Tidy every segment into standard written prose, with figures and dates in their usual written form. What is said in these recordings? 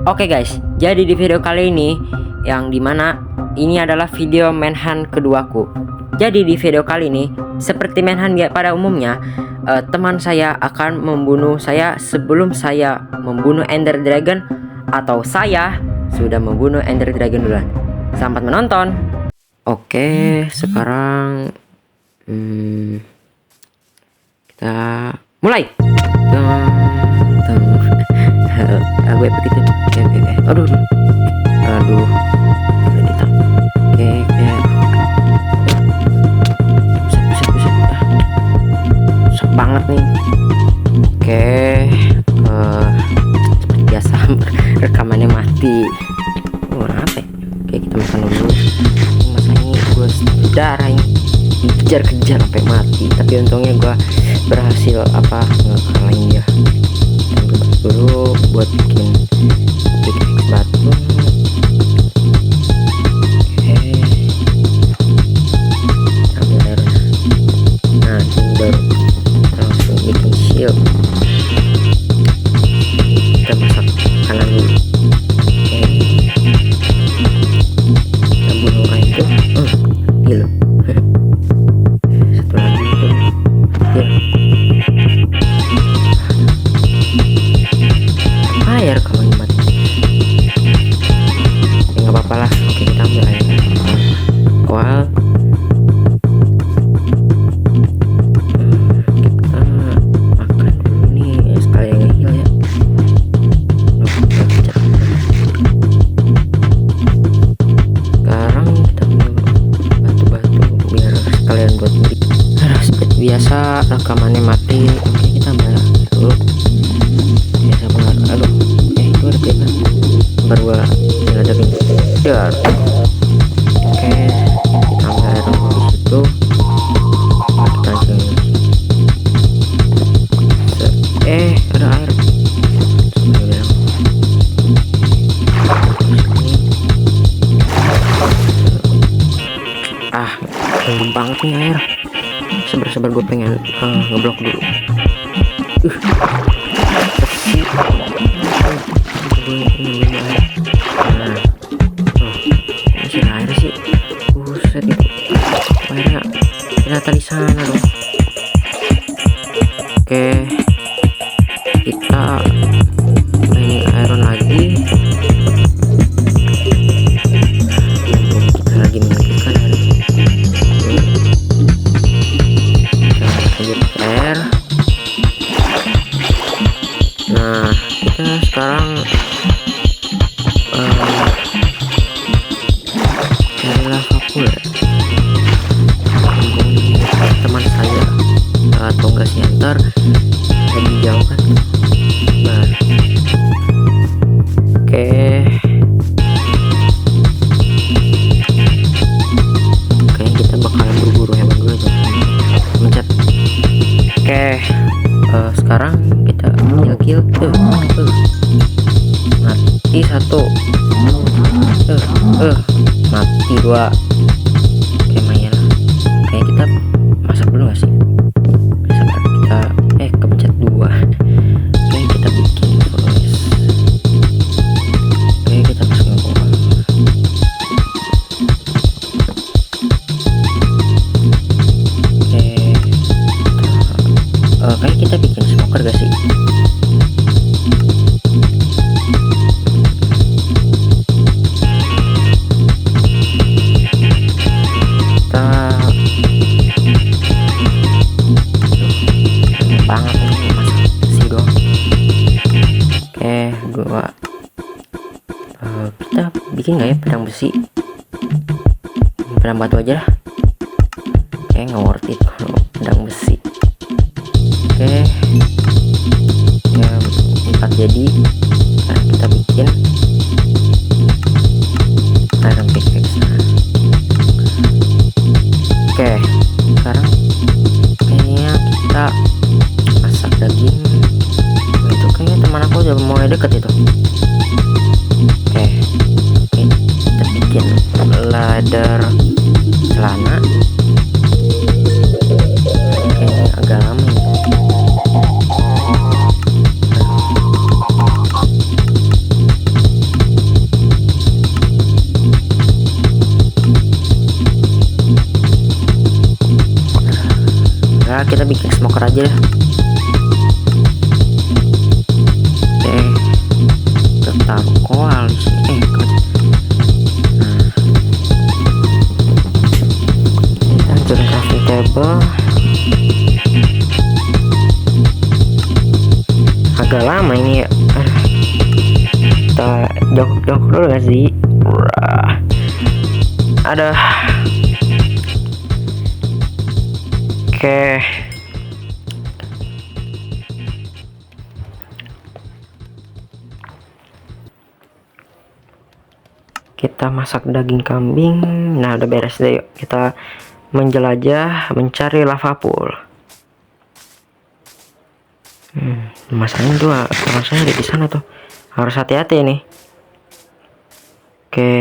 Oke guys, jadi di video kali ini yang dimana ini adalah video manhunt keduaku. Jadi di video kali ini seperti manhunt pada umumnya, teman saya akan membunuh saya sebelum saya membunuh Ender Dragon, atau saya sudah membunuh Ender Dragon duluan. Selamat menonton. Oke, sekarang kita mulai. Gue begitu. Oke. Aduh. Buset banget nih. Oke. Seperti biasa rekamannya mati. Apa ya? Oke, kita makan dulu. Masa ini gue darah ini dikejar-kejar sampai mati, tapi untungnya gue berhasil ngekalahin dia. Dulu buat bikin batu. Oke, ambil air. Nah, ini baru langsung bikin shield. Kita masak kanan dulu. Oke, kita bunuh air itu. Gila. Satu lagi itu. Gila. Air kalau ini mati. Ya nggak apa-apa lah. Oke, kita ambil air. Awal kita makan dulu nih sekali nge-heal ya. Sekarang kita ambil batu-batu biar sekalian buat beli. Seperti biasa rekamannya mati. Oke, kita ambil dulu. Itu ada berita baru gua ngadain dar. Oke, kita ambil air di situ. Kita langsung ada air. Tunggu banget nih air. Sabar gue pengen ngeblok dulu. Masih air sih. Buset itu. Airnya ternyata di sana loh. Oke, kita main iron lagi. Kita lagi menghentikan air. Kita lanjut air. Nah, kita sekarang cari lava pool ya. Teman saya atau enggak sih, ntar lagi jauh kan. Nah, oke. Kayaknya kita bakalan buru-buru hewan dulu aja. Mencet. Oke, sekarang kita kill mati satu, mati dua. Oke, lumayan lah. Kayak kita masak dulu gak sih? Sabar, kita kepencet dua. Oke, kita bikin furnace. Oke, kita masukin ke bawah. Kayak kita bikin smoker gak sih? Banget nih, masak sih doang. Oke, dua. Kita bikin nggak ya pedang besi? Pedang batu aja lah. Oke, nggak worth it kalau pedang besi. Oke, ya 4 jadi. Sekarang kita bikin iron pickaxe. Oke, sekarang kayaknya kita masak daging. Itu kayaknya teman aku udah mulai deket itu. Oke, kita bikin ladder celana. Kayaknya agak lama ya. kita bikin smoker aja dah. Tetap koal di sini. Kita hancurin crafting table. Agak lama ini ya. Kita jongkok dulu gak sih? Ada. Oke. Kita masak daging kambing. Nah, udah beres deh. Yuk kita menjelajah, mencari lava pool. Masalahnya tuh kalau saya ada di sana tuh, harus hati-hati nih. Oke.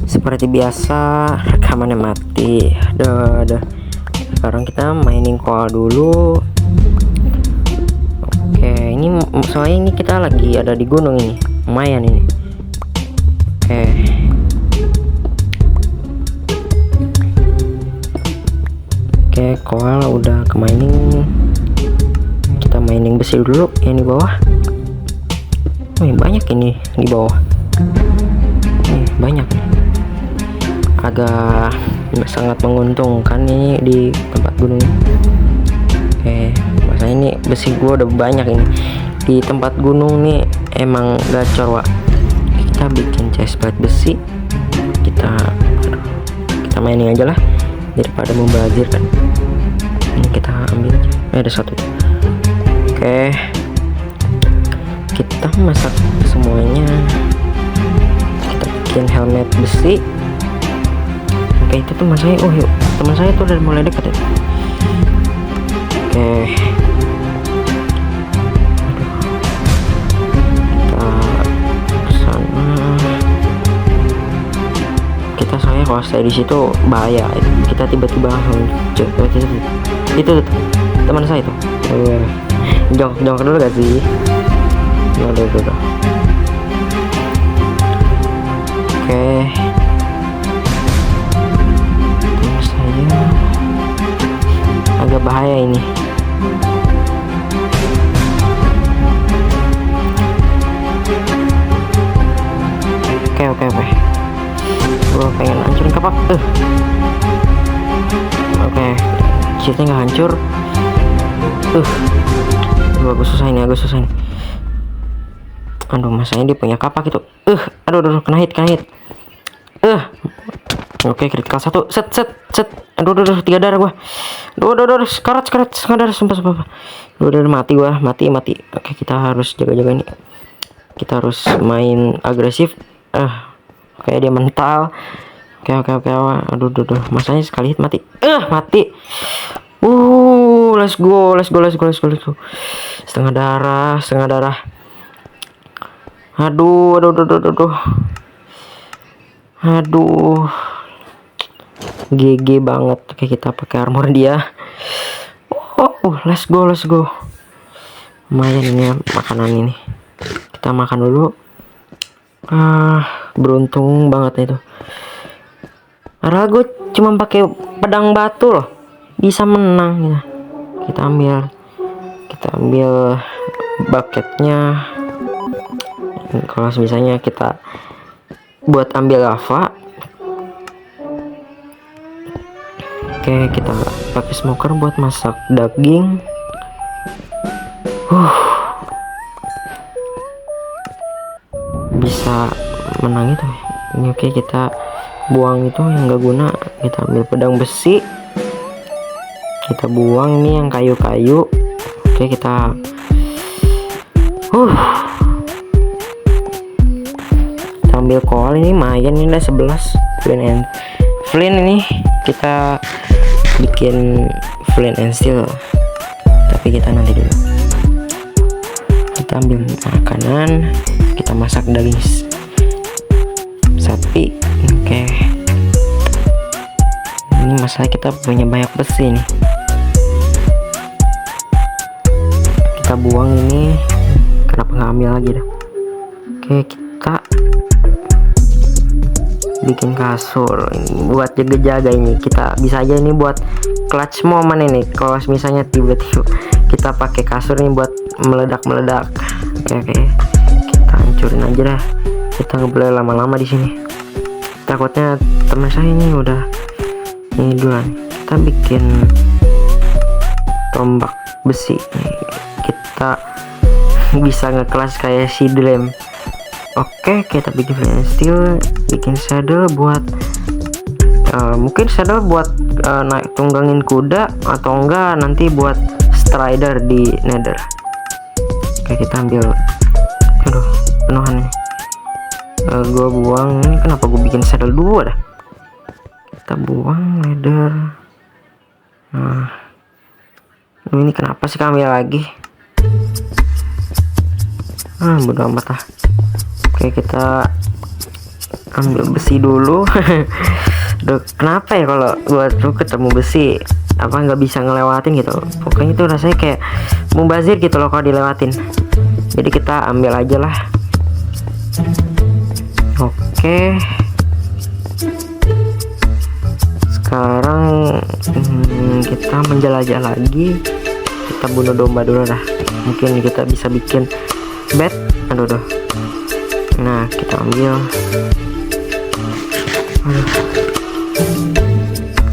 Seperti biasa rekamannya mati. Aduh. Sekarang kita mining coal dulu. Oke, ini soalnya ini kita lagi ada di gunung ini, lumayan ini. Oke, coal udah ke mining. Kita mining besi dulu yang di bawah. Banyak ini di bawah. Banyak. Agak sangat menguntungkan ini di tempat gunung ini. Maksudnya ini besi gua udah banyak ini di tempat gunung nih, emang gacor, Wak. Kita bikin chestplate besi. Kita mining aja lah daripada membazir kan. Ini kita ambil aja. Ada satu. Oke. Kita masak semuanya. Kita bikin helmet besi. Oke, itu teman saya. Oh, yuk. Teman saya tuh udah mulai dekat ya. Oke. Kita soalnya kalau stay di situ bahaya. Kita tiba-tiba langsung itu teman saya tuh. Jongkok dulu gak sih? Udah. Oke. Teman saya agak bahaya ini. Oke. Gue pengen hancurin kapak. Oke, cheatnya nggak hancur. Gue susah ini. Aduh, masanya dia punya kapak itu. Aduh, kena hit. Oke, critical 1. Set. Aduh, 3 darah gua. Aduh, sekarat darah, sumpah. Udah mati gua, mati. Oke, kita harus jaga-jaga ini. Kita harus main agresif. Kayak dia mental. Oke. Aduh. Masanya sekali hit mati. Mati. Let's go. Setengah darah. Aduh. GG banget. Oke, kita pakai armor dia. Let's go. Lumayan ini ya, makanan ini. Kita makan dulu. Beruntung banget itu. Padahal gue cuma pakai pedang batu loh, bisa menang ya. Kita ambil bucketnya. Kalau misalnya kita buat ambil lava. Oke, kita pakai smoker buat masak daging. Bisa menang itu. Ini oke, kita buang itu yang gak guna. Kita ambil pedang besi. Kita buang nih yang kayu-kayu. Oke, kita ambil coal ini lumayan, ini udah 11 flint ini kita bikin flint and steel, tapi kita nanti dulu. Kita ambil makanan, kita masak daging sapi. Oke, ini masalah kita punya banyak besi nih. Kita buang ini, kenapa nggak ambil lagi dah. Oke, kita bikin kasur ini buat jaga-jaga. Ini kita bisa aja ini buat clutch moment ini kalau misalnya tiba-tiba kita pakai kasur ini buat meledak-meledak. Oke, kita hancurin aja dah, kita nggak boleh lama-lama di sini, takutnya teman saya ini udah ini duluan. Kita bikin tombak besi nih, kita bisa nge-clash kayak si Dream. Oke, kita bikin flint steel, bikin saddle buat mungkin saddle buat naik tunggangin kuda, atau enggak nanti buat strider di nether. Oke, kita ambil, aduh penuhan nih, gue buang ini. Kenapa gue bikin saddle dua dah? Kita buang nether. Nah ini kenapa sih kami lagi? Bodo amat lah. Oke, kita ambil besi dulu. Duh, kenapa ya kalau gua tuh ketemu besi apa nggak bisa ngelewatin gitu? Pokoknya itu rasanya kayak mubazir gitu loh kalau dilewatin. Jadi kita ambil aja lah. Oke, sekarang kita menjelajah lagi. Kita bunuh domba dulu dah, mungkin kita bisa bikin bed. Aduh. Nah, kita ambil.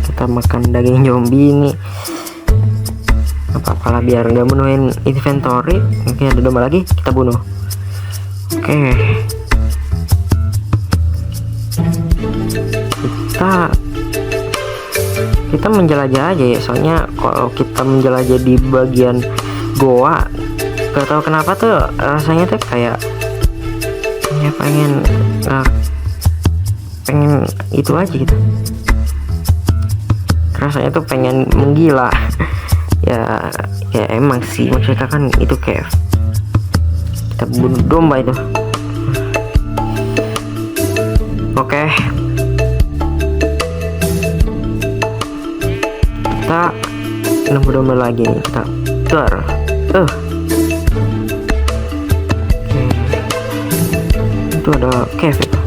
Kita makan daging zombie ini. Apa-apalah biar nggak menuhin inventory. Oke, ada domba lagi, kita bunuh. Oke. Kita menjelajah aja ya, soalnya kalau kita menjelajah di bagian goa, gak tahu kenapa tuh rasanya tuh kayak ya pengen itu aja gitu, rasanya tuh pengen menggila. ya emang sih maksudnya kan itu kayak kita bunuh domba itu. Oke, kita nemu domba lagi nih, kita keluar. Itu ada cave itu.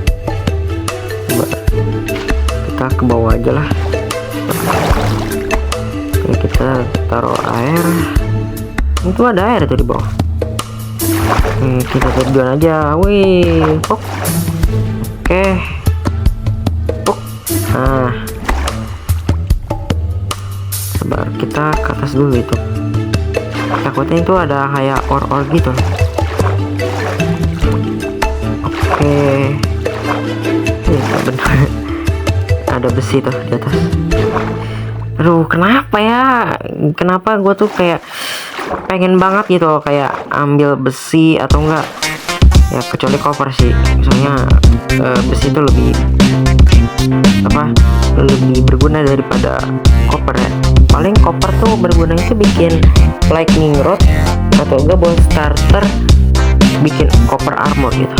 Coba kita ke bawah aja lah. Oke, kita taruh air. Itu ada air tuh di bawah. Kita terjun aja. Wih, oke. Nah, sabar, kita ke atas dulu itu. Takutnya itu ada kayak or gitu. Oke, benar. Ada besi tuh di atas. Aduh, kenapa ya? Kenapa gue tuh kayak pengen banget gitu, kayak ambil besi atau enggak? Ya kecuali copper sih. Soalnya besi itu lebih lebih berguna daripada copper ya. Paling copper tuh berguna itu bikin lightning rod, atau enggak buat starter bikin copper armor gitu.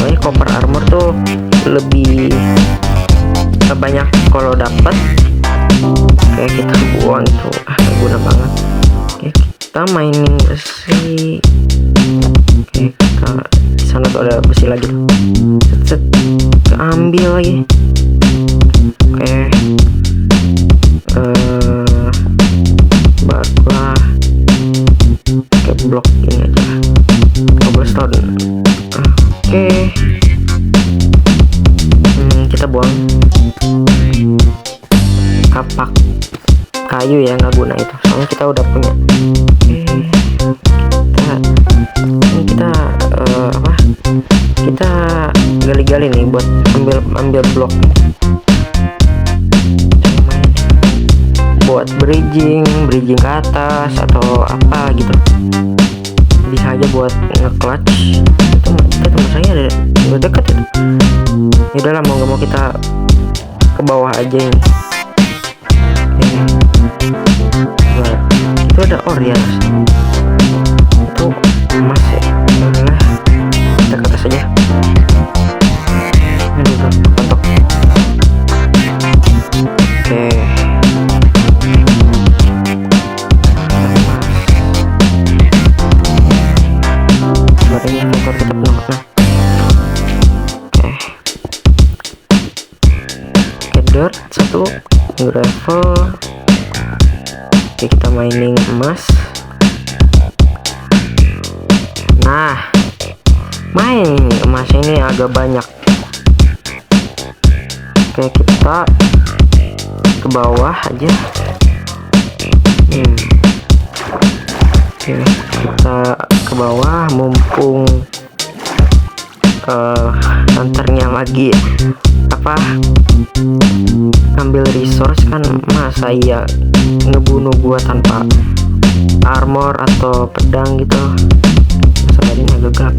Soalnya copper armor tuh lebih banyak kalau dapat. Kayak kita buang itu berguna banget. Oke, kita mainin besi. Oke, kita di sana tuh ada besi lagi tuh. Set, kita ambil lagi. Oke, barulah pakai blok ini aja, cobblestone. Oke, kita buang kapak kayu ya, nggak guna itu, soalnya kita udah punya. Kita gali-gali nih buat ambil blok buat bridging ke atas atau apa gitu. Bisa aja buat nge-clutch. Itu teman saya ada udah deket itu. Ya udahlah, mau nggak mau kita ke bawah aja ini. Itu ada ore ya, itu emas ya. Udahlah, kita ke atas aja. Aduh, kontok. Oke, suaranya motor kita penuh. Nah, oke, dirt 1, gravel. Oke, kita mining emas. Nah, main emas ini agak banyak. Oke, kita ke bawah aja. Oke, kita ke bawah mumpung hunternya lagi ngambil resource kan. Masa iya ngebunuh gua tanpa armor atau pedang gitu. Sabar, ini agak gelap,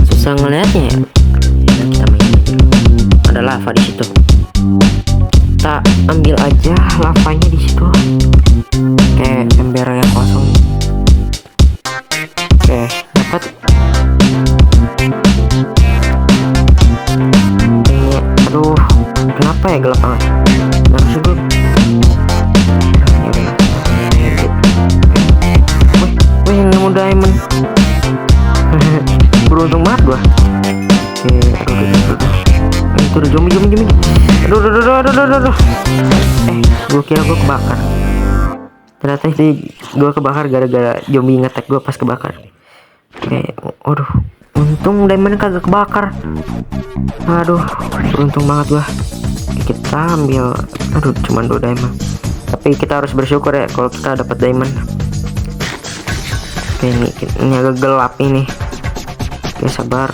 susah ngeliatnya ya. Kita main ada lava di situ, kita ambil aja lavanya di situ. Kayak ember yang kosong. Oke, dapat. Ini aduh, kenapa ya gelap banget? Harus gue. Wih, nemu diamond. Beruntung banget gua. Oke, aduh. Itu udah zombie. Aduh. Gua kira gua kebakar. Ternyata gua kebakar gara-gara zombie ngetek gua pas kebakar. Oke, aduh. Untung diamond kagak kebakar. Aduh, beruntung banget gua. Kita ambil, aduh, cuman 2 diamond. Tapi kita harus bersyukur ya kalau kita dapat diamond. Oke, ini agak gelap ini. Oke, sabar.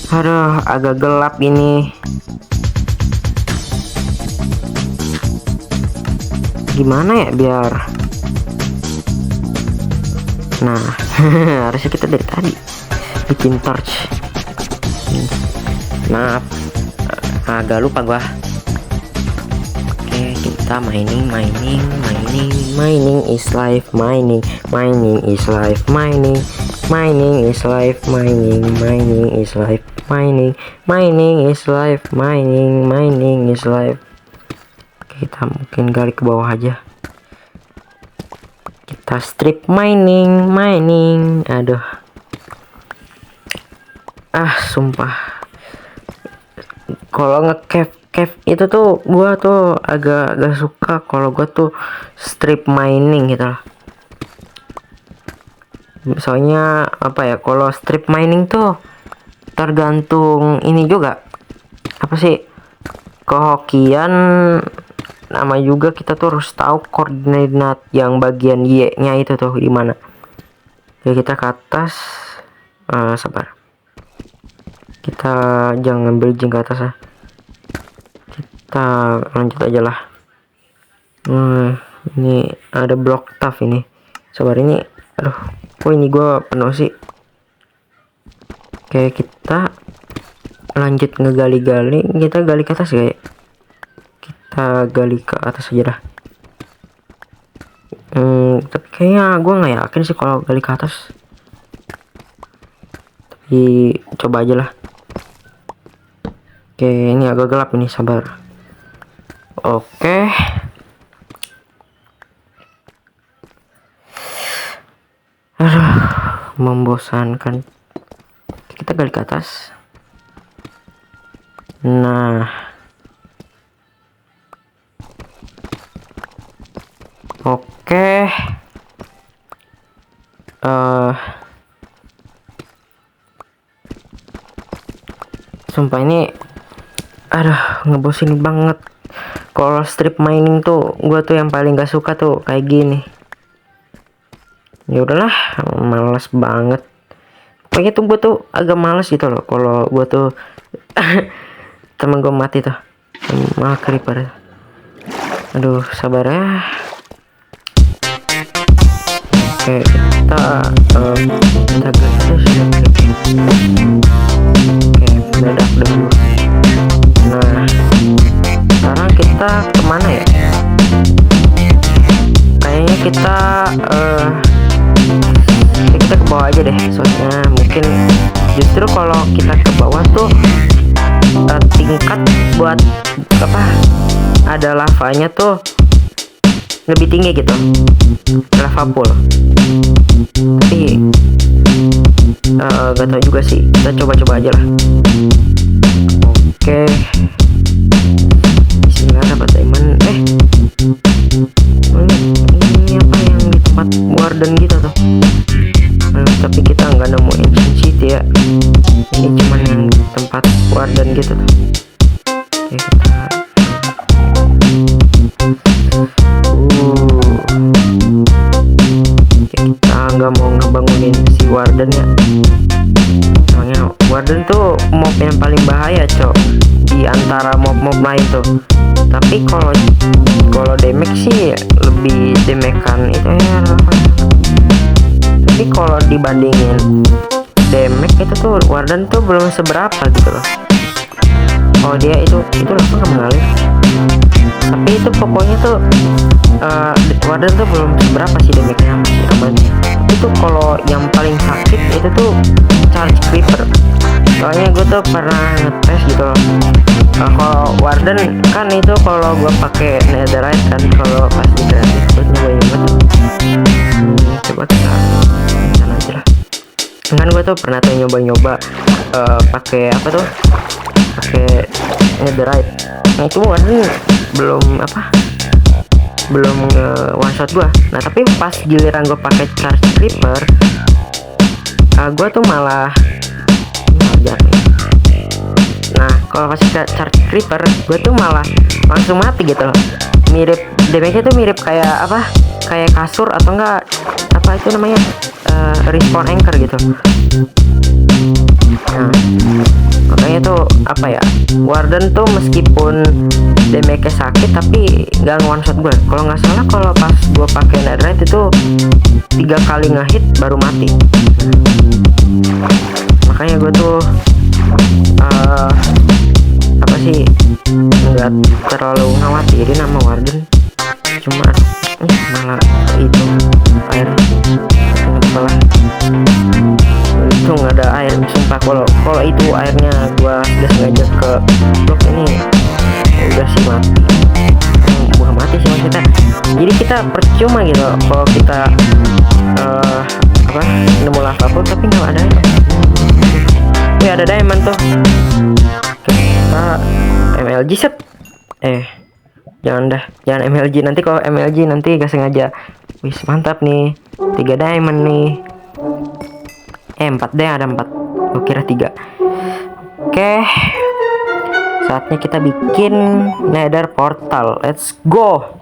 Aduh, agak gelap ini. Gimana ya biar, nah harusnya kita dari tadi bikin torch. Maaf, agak lupa gua. Oke, kita mining is life, mining is life, mining is life, mining is life, mining is life, mining is life. Kita mungkin gali ke bawah aja. Kita strip mining. Aduh, sumpah kalau nge-cave itu tuh gua tuh agak suka kalau gua tuh strip mining gitu loh. Soalnya kalau strip mining tuh tergantung ini juga, kehokian, nama juga kita tuh harus tahu koordinat yang bagian Y nya itu tuh di mana. Ya, kita ke atas. Sabar, kita jangan bridging ke atas ya, kita lanjut aja lah. Ini ada block tough ini. Sabar, ini aduh, kok ini gua penuh sih. Oke, kita lanjut ngegali-gali. Kita gali ke atas ya. Kita gali ke atas aja dah. Tapi kayaknya gue nggak yakin sih kalau gali ke atas. Tapi coba aja lah. Oke, ini agak gelap ini, sabar. Oke. Aduh, membosankan. Kita gali ke atas. Nah, oke. Sumpah ini aduh, ngebosin banget. Kalau strip mining tuh gua tuh yang paling gak suka tuh kayak gini. Ya udahlah, males banget. Pokoknya tuh gua tuh agak males gitu loh kalau gua tuh temen gua mati tuh malah creeper. Aduh, sabar ya. Oke, kita gas. Oke, meledak dulu. Nah, sekarang kita kemana ya? Kayaknya kita ke bawah aja deh. Soalnya mungkin justru kalau kita ke bawah tuh tingkat buat ada lavanya tuh lebih tinggi gitu, lava pool. Tapi Gak tau juga sih, kita coba-coba aja lah. Oke, Bismillah, dapat diamond. Ini apa yang di tempat warden gitu tuh. Tapi kita nggak nemu ancient city ya, ini cuman yang tempat warden gitu tuh. Oke, kita nggak mau ngebangunin si warden ya. Soalnya warden tuh mob yang paling bahaya cok di antara mob-mob lain tuh. Tapi kalau damage sih lebih damagekan itu ya. Tapi kalau dibandingin damage itu tuh warden tuh belum seberapa gitu loh. Oh dia itu langsung mengalir. Tapi itu pokoknya tuh warden tuh belum seberapa sih damage-nya, masih aman. Tapi tuh kalau yang paling sakit itu tuh charge creeper. Soalnya gue tuh pernah ngetes gitu loh. Kalau warden kan itu kalau gue pakai netherite kan, kalau pas di kreatif gue nyobain banget. Coba kita sana aja lah. Kan gue tuh pernah tuh nyoba pakai apa tuh, pakai netherite. Nah itu warden belum one shot gua. Nah tapi pas giliran gue pakai charge creeper, gue tuh malah ngajar nih. Nah kalau pas charge creeper gue tuh malah langsung mati gitu loh. Mirip damage-nya tuh mirip kayak apa, kayak kasur atau enggak apa itu namanya, respawn anchor gitu. Nah makanya tuh apa ya, warden tuh meskipun damage-nya sakit tapi nggak one shot gue. Kalau nggak salah kalau pas gue pakai netherite itu 3 kali ngehit baru mati. Makanya gue tuh apa sih, nggak terlalu khawatirin sama warden. Cuma malah itu air malah itu nggak ada air. Sumpah kalau itu airnya gua udah sengaja ke blok ini udah sih mati. Bukan mati sih maksudnya, jadi kita percuma gitu kalau kita nemu lava pool tapi nggak ada. Ya ada diamond tuh. Kita MLG set. Jangan MLG, nanti kalau MLG nanti gak sengaja. Wis mantap nih, 3 diamond nih. 4 deh, ada 4. Gue kira 3. Oke, saatnya kita bikin nether portal. Let's go.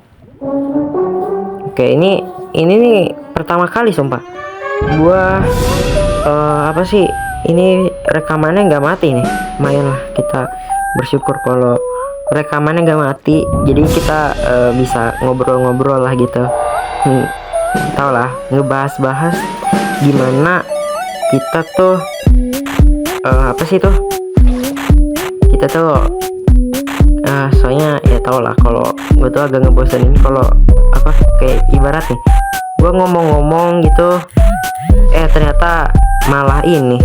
Oke, ini nih pertama kali sumpah gua apa sih, ini rekamannya nggak mati nih. Lumayan lah, kita bersyukur kalau rekamannya nggak mati, jadi kita bisa ngobrol-ngobrol lah gitu. Tau lah, ngebahas-bahas gimana kita tuh apa sih tuh, kita tuh soalnya ya tau lah kalau gue tuh agak ngebosenin kalau apa, kayak ibarat nih gue ngomong-ngomong gitu ternyata malah ini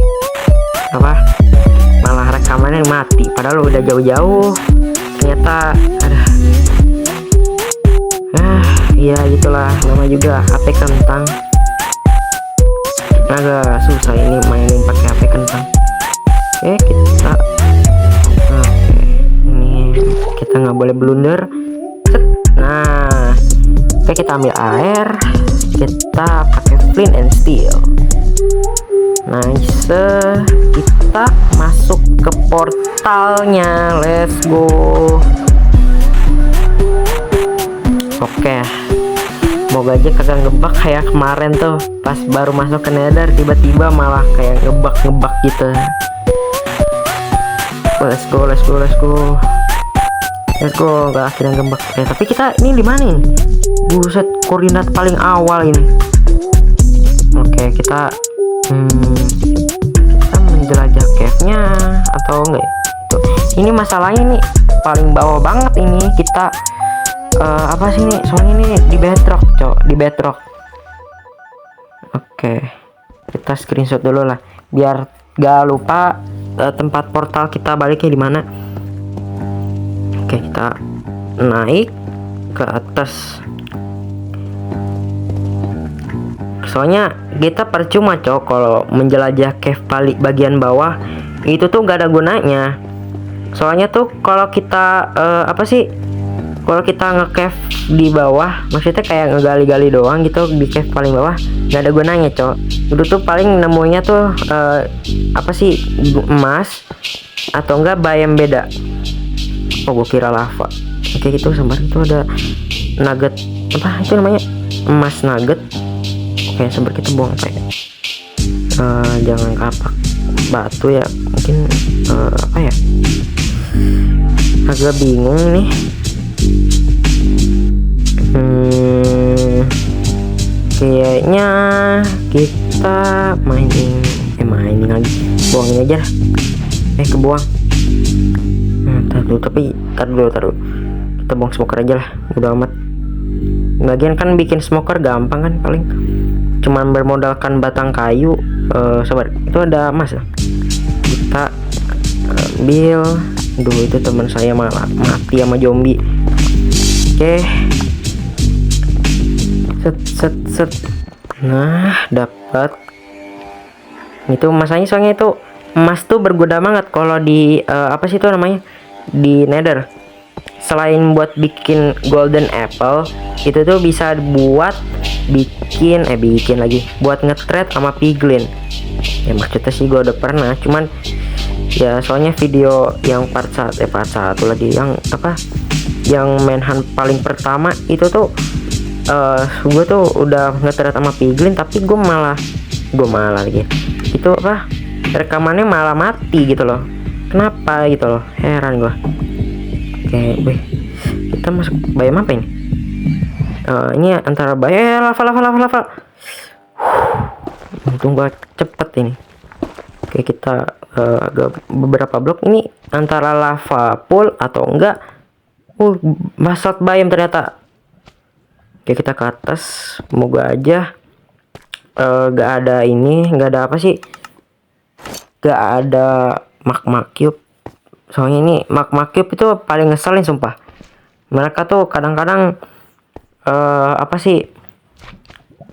apa, malah rekamannya mati padahal udah jauh-jauh. Ternyata ada ya gitulah, nama juga HP kentang. Agak susah ini mainin pakai HP kentang. Ini kita nggak boleh blunder. Nah kita ambil air, kita pakai flint and steel. Nice, kita masuk ke portalnya. Let's go. Oke, moga aja kagak ngebug kayak kemarin tuh pas baru masuk ke nether tiba-tiba malah kayak ngebug gitu. Let's go, gak akhirnya ngebug. Tapi kita ini di mana ini? Buset, koordinat paling awal ini. Oke, kita menjelajah cave-nya atau enggak ya? Tuh, ini masalahnya nih paling bawah banget ini. Kita apa sih nih? Soalnya ini di bedrock, di bedrock. Oke, kita screenshot dulu lah biar gak lupa tempat portal kita baliknya di mana. Oke, kita naik ke atas Soalnya kita percuma cok kalau menjelajah cave bagian bawah itu tuh gak ada gunanya. Soalnya tuh kalau kita apa sih, kalau kita nge-cave di bawah, maksudnya kayak ngegali-gali doang gitu di cave paling bawah, gak ada gunanya cok. Itu tuh paling nemunya tuh apa sih, emas atau enggak bayam beda. Oh gue kira lava. Oke gitu, sabar, itu ada nugget, apa itu namanya, emas nugget. Oke sabar, kita buang apa ya, jangan kapak batu ya, mungkin apa ya, agak bingung nih. Kayaknya kita mining lagi, buangin aja lah. Kebuang. Tar dulu kita buang smoker aja lah, udah amat. Lagian kan bikin smoker gampang kan, paling cuman bermodalkan batang kayu. Sabar, itu ada emas ya, kita ambil dulu. Itu teman saya malah mati sama zombie. Oke, set. Nah dapat itu masanya. Soalnya itu emas tuh berguna banget kalau di apa sih itu namanya, di nether. Selain buat bikin golden apple, itu tuh bisa buat bikin lagi buat nge-trade sama piglin. Ya maksudnya sih gue udah pernah, cuman ya soalnya video yang part 1 lagi, yang apa, yang manhunt paling pertama itu tuh gue tuh udah nge-trade sama piglin, tapi gue malah lagi itu apa, rekamannya malah mati gitu loh. Kenapa gitu loh, heran gue. Oke, kita masuk bayam apa ini? Ini antara bayam lava. Untung gue cepet ini. Oke, kita agak beberapa blok ini antara lava pool atau enggak. Basalt bayam ternyata. Oke, kita ke atas. Semoga aja gak ada ini, gak ada apa sih, gak ada magma cube. Soalnya ini magma cube itu paling ngeselin sumpah. Mereka tuh kadang-kadang apa sih,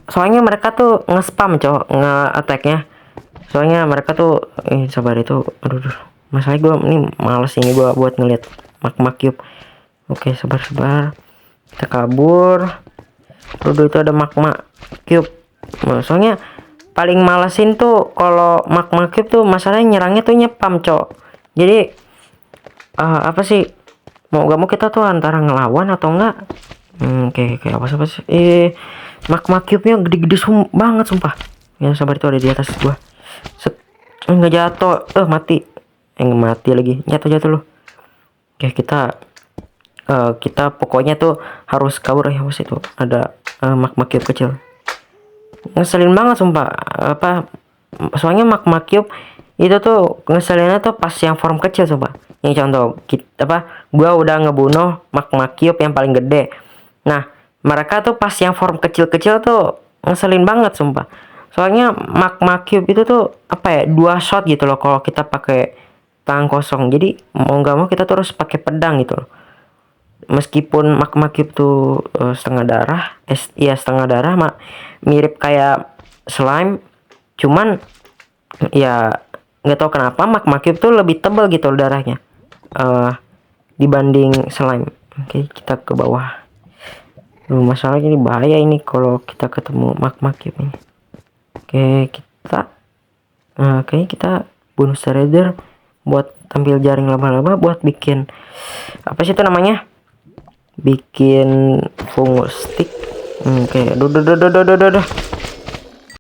soalnya mereka tuh nge-spam cowok, nge-attacknya. Soalnya mereka tuh sabar itu, aduh masalahnya gue ini males ini gue buat ngeliat magma cube. Oke, sabar, kita kabur. Itu ada magma cube. Soalnya paling malesin tuh kalau magma cube tuh masalahnya nyerangnya tuh nyepam cok. Jadi apa sih, mau gak mau kita tuh antara ngelawan atau enggak. Kayak apa sih, magma cube nya gede-gede banget sumpah. Ya sabar, itu ada di atas gua. Nggak jatuh, mati. Nggak mati lagi, jatuh loh. Oke, kita pokoknya tuh harus kabur ya. Was itu ada magma cube kecil, ngeselin banget sumpah. Soalnya magma cube itu tuh ngeselinnya tuh pas yang form kecil sumpah. Ini contoh gua udah ngebunuh magma cube yang paling gede. Nah mereka tuh pas yang form kecil-kecil tuh ngeselin banget sumpah. Soalnya magma cube itu tuh apa ya, 2 shot gitu loh kalau kita pakai tangan kosong. Jadi mau nggak mau kita tuh harus pakai pedang gitu loh. Meskipun magma cube tuh setengah darah, mirip kayak slime, cuman ya nggak tahu kenapa magma cube tuh lebih tebal gitu loh darahnya dibanding slime. Oke, kita ke bawah. Masalahnya ini bahaya ini kalau kita ketemu magma cube ini. Oke, kita bunuh shredder buat tampil jaring laba-laba, buat bikin apa sih itu namanya, bikin fungus stick. Oke,